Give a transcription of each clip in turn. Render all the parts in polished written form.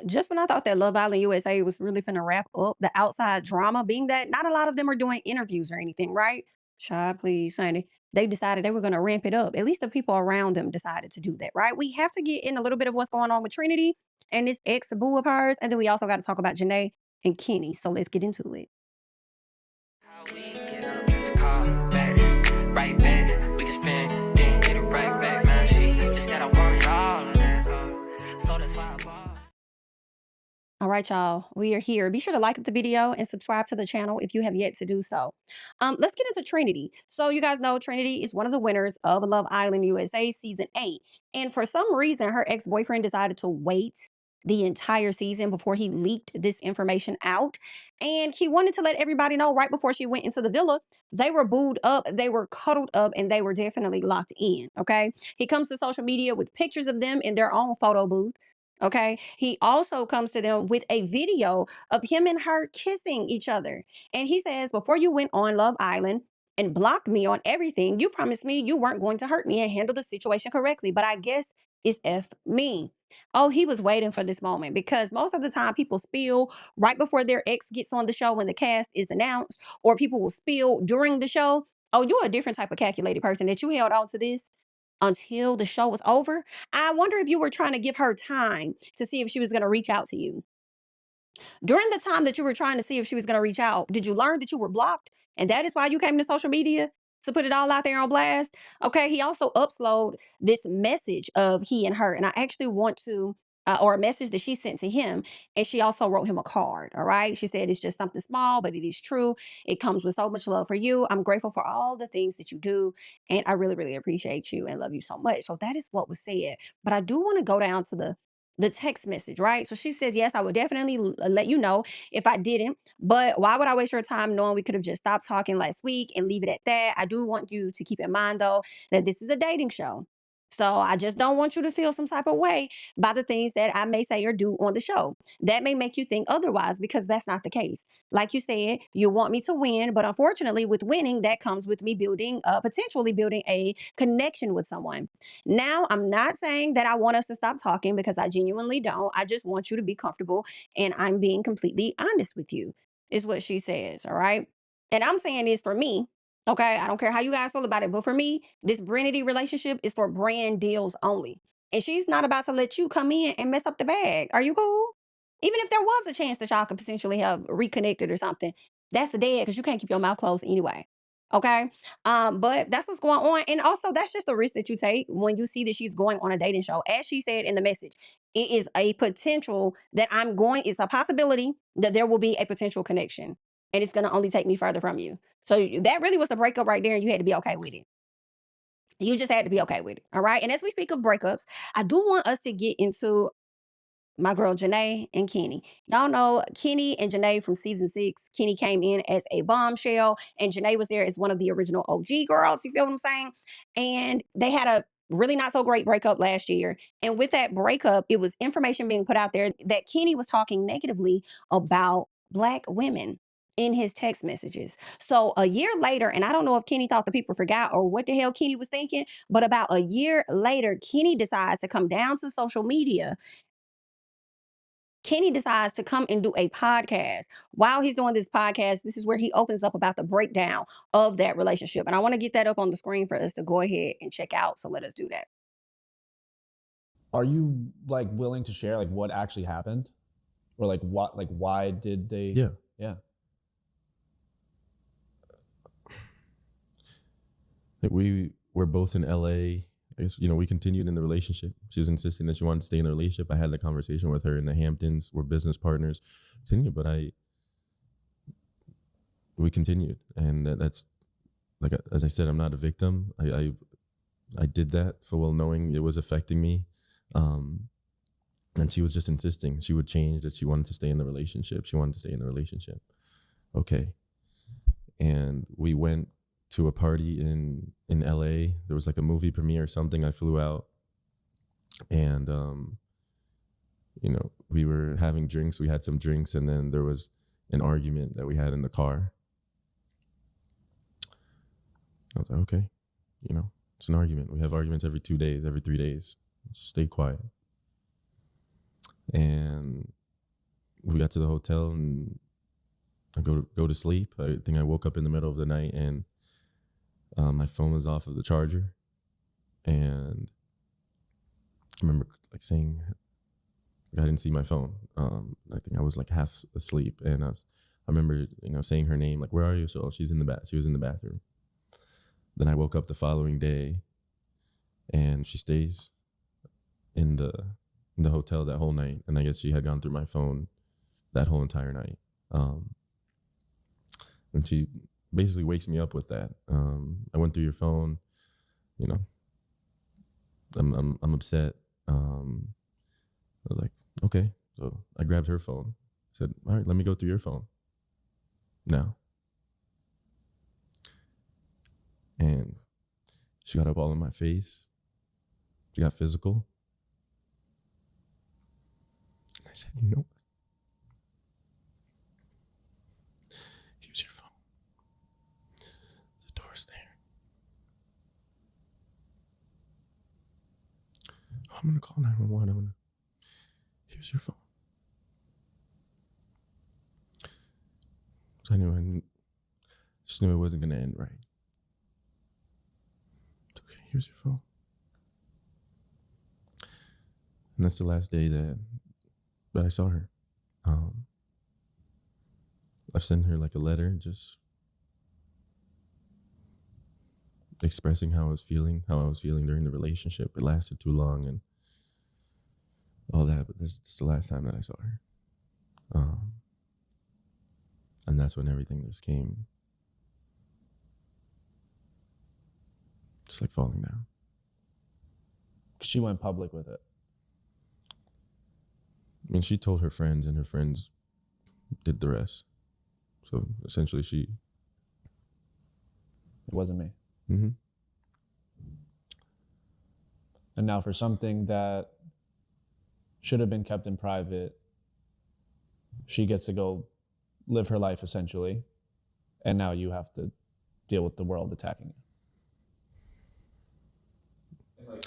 Just when I thought that Love Island USA was really finna wrap up the outside drama, being that not a lot of them are doing interviews or anything, right? Child, please, honey. They decided they were gonna ramp it up. At least the people around them decided to do that, right? We have to get in a little bit of what's going on with Trinity and this ex boo of hers, and then we also got to talk about Janae and Kenny. So let's get into it. How we get up, just call back, right back. We can spend, then get it right back, man. She just gotta want all of that, so that's why I bought. All right, y'all, we are here. Be sure to like the video and subscribe to the channel if you have yet to do so. Let's get into Trinity. So you guys know Trinity is one of the winners of Love Island USA season 8. And for some reason, her ex-boyfriend decided to wait the entire season before he leaked this information out. And he wanted to let everybody know right before she went into the villa, they were booed up, they were cuddled up, and they were definitely locked in. Okay. He comes to social media with pictures of them in their own photo booth. Okay. He also comes to them with a video of him and her kissing each other. And he says, before you went on Love Island and blocked me on everything, you promised me you weren't going to hurt me and handle the situation correctly. But I guess it's F me. Oh, he was waiting for this moment because most of the time people spill right before their ex gets on the show when the cast is announced, or people will spill during the show. Oh, you're a different type of calculated person that you held on to this until the show was over. I wonder if you were trying to give her time to see if she was going to reach out to you. During the time that you were trying to see if she was going to reach out, did you learn that you were blocked? And that is why you came to social media to put it all out there on blast. Okay. He also uploaded this message of he and her. And I actually want to, or a message that she sent to him. And she also wrote him a card. All right. She said, it's just something small, but it is true. It comes with so much love for you. I'm grateful for all the things that you do. And I really, really appreciate you and love you so much. So that is what was said. But I do want to go down to the text message, right? So she says, yes, I would definitely let you know if I didn't, but why would I waste your time knowing we could have just stopped talking last week and leave it at that? I do want you to keep in mind though, that this is a dating show. So I just don't want you to feel some type of way by the things that I may say or do on the show. That may make you think otherwise because that's not the case. Like you said, you want me to win, but unfortunately with winning, that comes with me building, potentially building a connection with someone. Now, I'm not saying that I want us to stop talking because I genuinely don't. I just want you to be comfortable and I'm being completely honest with you, is what she says. All right. And I'm saying this for me. Okay. I don't care how you guys feel about it. But for me, this Trinity relationship is for brand deals only. And she's not about to let you come in and mess up the bag. Are you cool? Even if there was a chance that y'all could potentially have reconnected or something, that's dead because you can't keep your mouth closed anyway. Okay. But that's what's going on. And also that's just a risk that you take when you see that she's going on a dating show. As she said in the message, it is a potential that it's a possibility that there will be a potential connection. And it's gonna only take me further from you. So that really was the breakup right there, and you had to be okay with it. You just had to be okay with it. All right. And as we speak of breakups, I do want us to get into my girl Janae and Kenny. Y'all know Kenny and Janae from season 6. Kenny came in as a bombshell, and Janae was there as one of the original OG girls. You feel what I'm saying? And they had a really not so great breakup last year. And with that breakup, it was information being put out there that Kenny was talking negatively about Black women in his text messages. So a year later, and I don't know if Kenny thought the people forgot or what the hell Kenny was thinking, but about a year later, Kenny decides to come down to social media. Kenny decides to come and do a podcast. While he's doing this podcast, this is where he opens up about the breakdown of that relationship. And I want to get that up on the screen for us to go ahead and check out. So let us do that. Are you like willing to share like what actually happened? Or like what, like why did they? Yeah. Yeah. We were both in LA. I guess, we continued in the relationship. She was insisting that she wanted to stay in the relationship. I had the conversation with her in the Hamptons. We're business partners. Continued, but we continued. And that's, like, as I said, I'm not a victim. I did that for well knowing it was affecting me. And she was just insisting she would change, that she wanted to stay in the relationship. She wanted to stay in the relationship. Okay. And we went to a party in LA. There was like a movie premiere or something. I flew out and, we were having drinks. We had some drinks and then there was an argument that we had in the car. I was like, okay, it's an argument. We have arguments every 2 days, every 3 days. Just stay quiet. And we got to the hotel and I go to sleep. I think I woke up in the middle of the night and my phone was off of the charger. And I remember like saying, I didn't see my phone. I think I was like half asleep, and I remember saying her name, like, "Where are you?" So she was in the bathroom. Then I woke up the following day, and she stays in the hotel that whole night, and I guess she had gone through my phone that whole entire night. And she basically wakes me up with that. I went through your phone, I'm upset. I was like, okay. So I grabbed her phone, said, all right, let me go through your phone now. And she got up all in my face. She got physical. I said, you know what? Use your phone. The door's there. Oh, I'm going to call 911. I'm going to use your phone. So I just knew it wasn't going to end right. Okay, here's your phone. And that's the last day that I saw her. I've sent her like a letter, just expressing how I was feeling during the relationship. It lasted too long and all that, but this is the last time that I saw her. And that's when everything just came. It's like falling down. She went public with it. I mean, she told her friends, and her friends did the rest. So essentially, it wasn't me. Mm-hmm. And now for something that should have been kept in private, she gets to go live her life essentially, and now you have to deal with the world attacking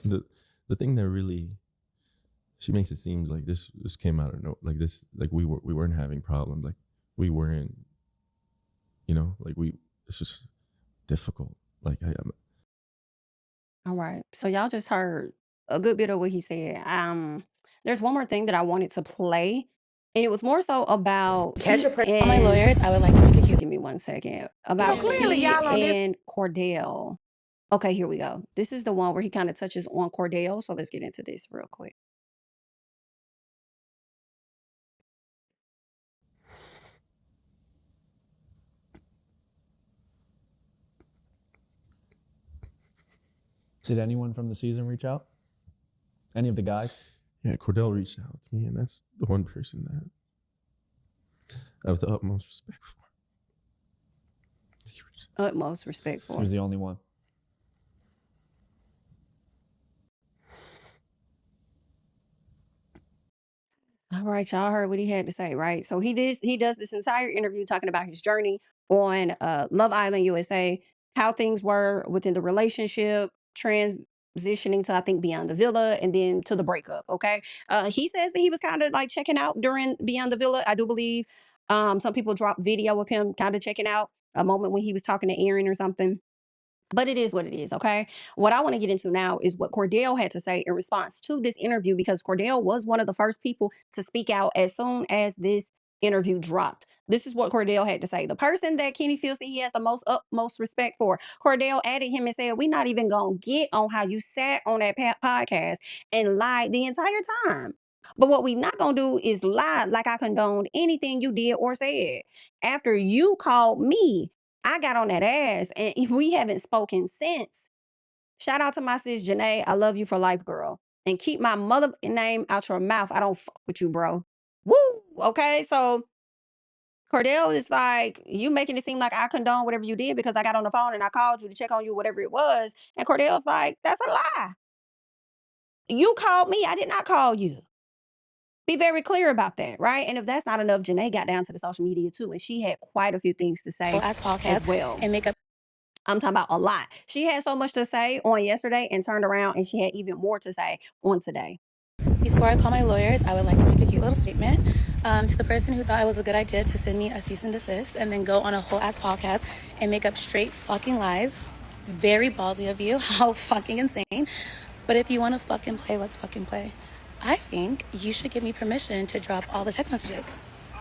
you. The thing that really, she makes it seem like this came out of no, like this, like we weren't having problems, like we weren't, it's just difficult. Like All right. So y'all just heard a good bit of what he said. There's one more thing that I wanted to play, and it was more so about Cashapp Pete all my and lawyers. I would like to make a cute. give me one second. About clearly Pete y'all on this. and Kordell. Okay, here we go. This is the one where he kind of touches on Kordell. So let's get into this real quick. Did anyone from the season reach out? Any of the guys? Yeah, Kordell reached out to me, and that's the one person that I have the utmost respect for. Utmost respect for. He was the only one. All right, y'all heard what he had to say, right? So he does this entire interview talking about his journey on Love Island USA, how things were within the relationship, transitioning to I think Beyond the Villa, and then to the breakup. Okay. He says that he was kind of like checking out during Beyond the Villa, I do believe. Some people dropped video of him kind of checking out a moment when he was talking to Aaron or something. But it is what it is, okay? What I want to get into now is what Kordell had to say in response to this interview, because Kordell was one of the first people to speak out as soon as this interview dropped. This is what Kordell had to say. The person that Kenny feels that he has the most utmost respect for, Kordell added him and said, we're not even going to get on how you sat on that podcast and lied the entire time. But what we not going to do is lie like I condoned anything you did or said. After you called me, I got on that ass and we haven't spoken since. Shout out to my sis Janae. I love you for life, girl. And keep my mother name out your mouth. I don't fuck with you, bro. Woo! Okay, so Kordell is like, you making it seem like I condone whatever you did because I got on the phone and I called you to check on you, whatever it was. And Kordell's like, that's a lie. You called me. I did not call you. Be very clear about that, right? And if that's not enough, Janae got down to the social media too, and she had quite a few things to say as well. And make up. I'm talking about a lot. She had so much to say on yesterday and turned around and she had even more to say on today. You Before I call my lawyers, I would like to make a cute little statement. To the person who thought it was a good idea to send me a cease and desist and then go on a whole ass podcast and make up straight fucking lies. Very ballsy of you. How fucking insane. But if you want to fucking play, let's fucking play. I think you should give me permission to drop all the text messages.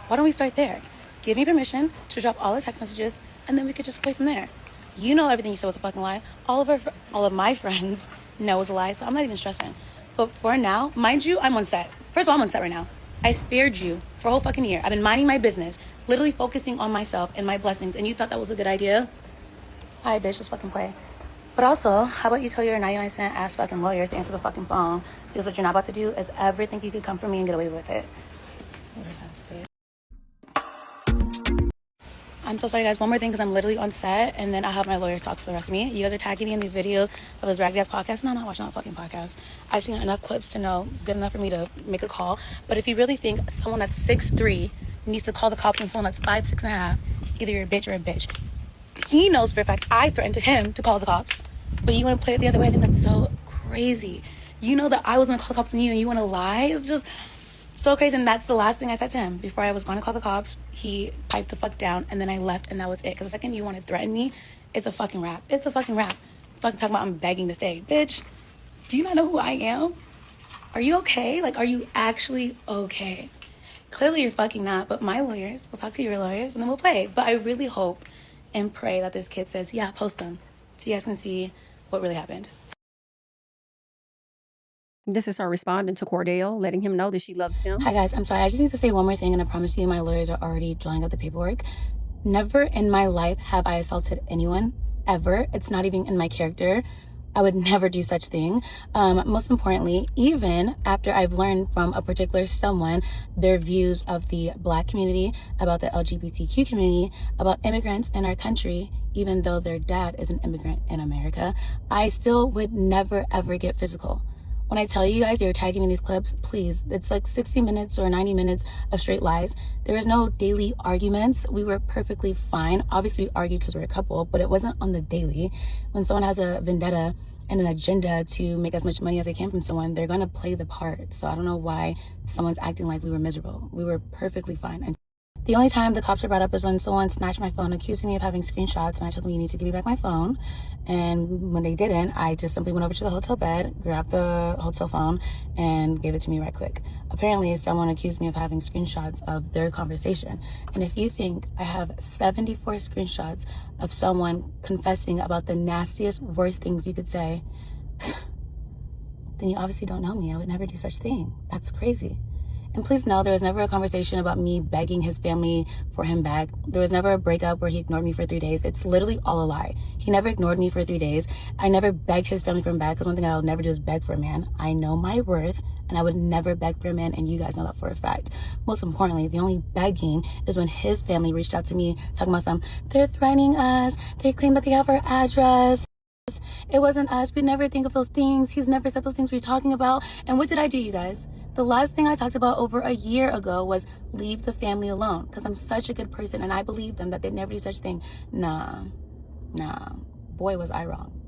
Why don't we start there? Give me permission to drop all the text messages and then we could just play from there. You know everything you said was a fucking lie. All of my friends know it's a lie, so I'm not even stressing. But for now, mind you, I'm on set. First of all, I'm on set right now. I spared you for a whole fucking year. I've been minding my business, literally focusing on myself and my blessings, and you thought that was a good idea? All right, bitch, just fucking play. But also, how about you tell your 99-cent ass fucking lawyers to answer the fucking phone? Because what you're not about to do is ever think you could come for me and get away with it. I'm so sorry, guys. One more thing, because I'm literally on set, and then I'll have my lawyers talk for the rest of me. You guys are tagging me in these videos of this raggedy ass podcast. No, I'm not watching that fucking podcast. I've seen enough clips to know good enough for me to make a call. But if you really think someone that's 6'3" needs to call the cops on someone that's 5', 6.5", either you're a bitch or a bitch. He knows for a fact I threatened him to call the cops. But you want to play it the other way? I think that's so crazy. You know that I was going to call the cops on you, and you want to lie? It's just so crazy. And that's the last thing I said to him. Before I was going to call the cops, he piped the fuck down, and then I left, and that was it. Because the second you want to threaten me, it's a fucking wrap. It's a fucking wrap. Fucking talking about I'm begging to stay. Bitch, do you not know who I am? Are you okay? Like, are you actually okay? Clearly you're fucking not, but my lawyers will talk to your lawyers, and then we'll play. But I really hope and pray that this kid says, yeah, post them, so you guys can see what really happened. This is her responding to Kordell, letting him know that she loves him. Hi guys, I'm sorry. I just need to say one more thing, and I promise you my lawyers are already drawing up the paperwork. Never in my life have I assaulted anyone, ever. It's not even in my character. I would never do such thing. Most importantly, even after I've learned from a particular someone their views of the Black community, about the LGBTQ community, about immigrants in our country, even though their dad is an immigrant in America, I still would never ever get physical. When I tell you guys you're tagging me in these clips, please, it's like 60 minutes or 90 minutes of straight lies. There was no daily arguments. We were perfectly fine. Obviously, we argued because we're a couple, but it wasn't on the daily. When someone has a vendetta and an agenda to make as much money as they can from someone, they're going to play the part. So I don't know why someone's acting like we were miserable. We were perfectly fine. And the only time the cops are brought up is when someone snatched my phone, accusing me of having screenshots, and I told them, you need to give me back my phone. And when they didn't, I just simply went over to the hotel bed, grabbed the hotel phone, and gave it to me right quick. Apparently, someone accused me of having screenshots of their conversation. And if you think I have 74 screenshots of someone confessing about the nastiest, worst things you could say, then you obviously don't know me. I would never do such thing. That's crazy. And please know, there was never a conversation about me begging his family for him back. There was never a breakup where he ignored me for 3 days. It's literally all a lie. He never ignored me for 3 days. I never begged his family for him back, because one thing I'll never do is beg for a man. I know my worth, and I would never beg for a man, and you guys know that for a fact. Most importantly, the only begging is when his family reached out to me talking about they're threatening us. They claim that they have our address. It wasn't us. We never think of those things. He's never said those things we're talking about. And what did I do, you guys? The last thing I talked about over a year ago was leave the family alone, because I'm such a good person and I believe them that they'd never do such thing. Nah. Boy, was I wrong.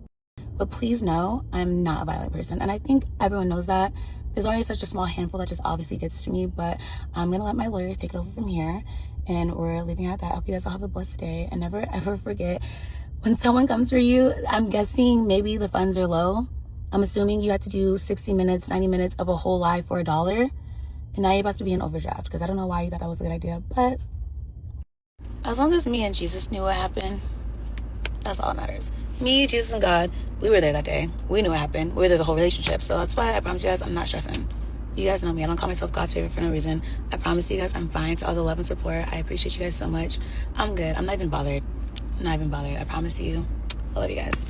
But please know, I'm not a violent person. And I think everyone knows that. There's only such a small handful that just obviously gets to me, but I'm going to let my lawyers take it over from here. And we're leaving it at that. I hope you guys all have a blessed day. And never, ever forget, when someone comes for you, I'm guessing maybe the funds are low. I'm assuming you had to do 60 minutes, 90 minutes of a whole lie for $1. And now you're about to be in overdraft, because I don't know why you thought that was a good idea. But as long as me and Jesus knew what happened, that's all that matters. Me, Jesus, and God, we were there that day. We knew what happened. We were there the whole relationship. So that's why I promise you guys I'm not stressing. You guys know me. I don't call myself God's favorite for no reason. I promise you guys I'm fine. To all the love and support, I appreciate you guys so much. I'm good. I'm not even bothered. I promise you. I love you guys.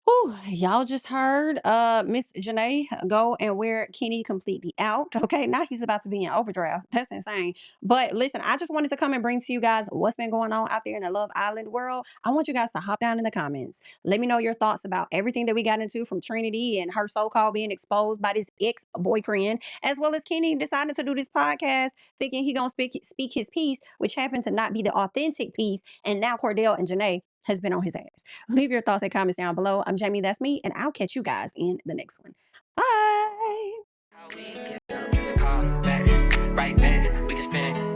Whew, y'all just heard Miss Janae go and wear Kenny completely out. Okay, now he's about to be in overdraft. That's insane. But listen, I just wanted to come and bring to you guys what's been going on out there in the Love Island world. I want you guys to hop down in the comments. Let me know your thoughts about everything that we got into, from Trinity and her so-called being exposed by this ex-boyfriend, as well as Kenny deciding to do this podcast thinking he gonna speak his piece, which happened to not be the authentic piece. And now Kordell and Janae has been on his ass. Leave your thoughts and comments down below. I'm JamiThatsMe, and I'll catch you guys in the next one. Bye. How we get up, just call back, right back. We can spend